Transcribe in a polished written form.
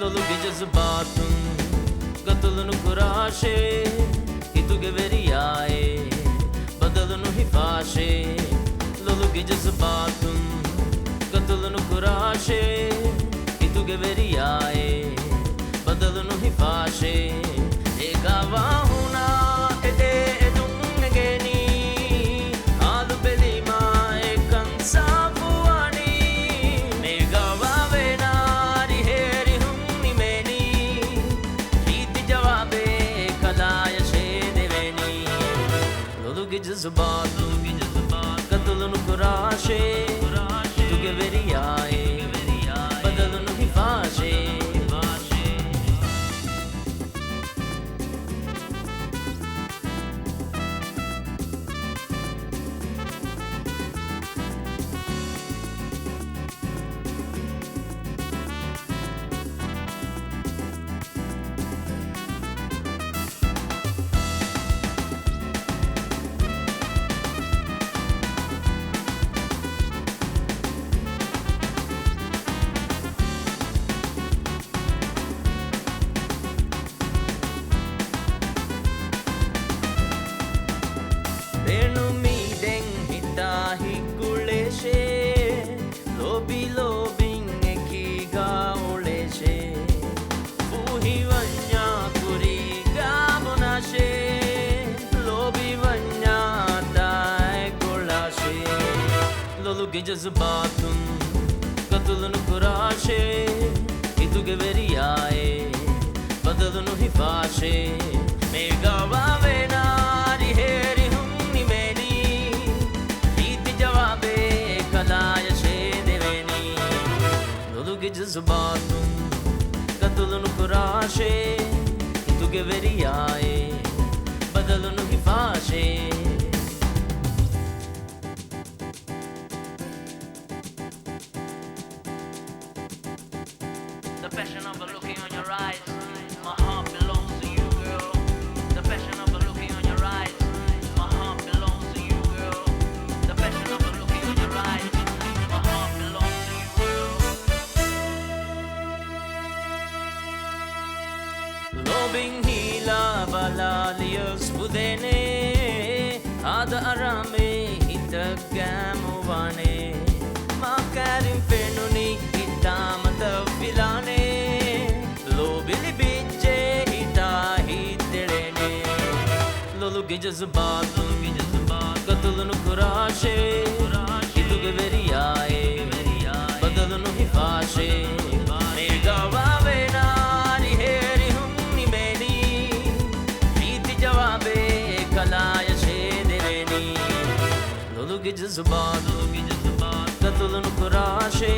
Loluge jazbatun gatulunu kurashe hituge veriyaye badalunu hifashe Loluge jazbatun gatulunu kurashe hituge veriyaye badalunu hifashe egawa huna ede edungeni alu belima ekansa जज़्बात कतलनु कुराशे तुगे वेरियाए बदलनु हिफाशे Loluge jazbatun gatulunu kurashe hituge veriyaye badalunu hifashe megawa venari heri humni meni riti jawabe kalaya she deveni Loluge jazbatun gatulunu kurashe hituge veriyaye badalunu hifashe The passion of a looking on your eyes, my heart belongs to you, girl. The passion of a looking on your eyes, my heart belongs to you, girl. The passion of a looking on your eyes, my heart belongs to you, girl. Lobing hila balalios budene, ada arame hitagamuwane, makarim fenuni hitamata vilane. Loluge jazbatun gatulunu kurashe hituge veriyaye badalunu hifashe megawa venari heri humni meni riti jawabe kalaya she deveni Loluge jazbatun gatulunu kurashe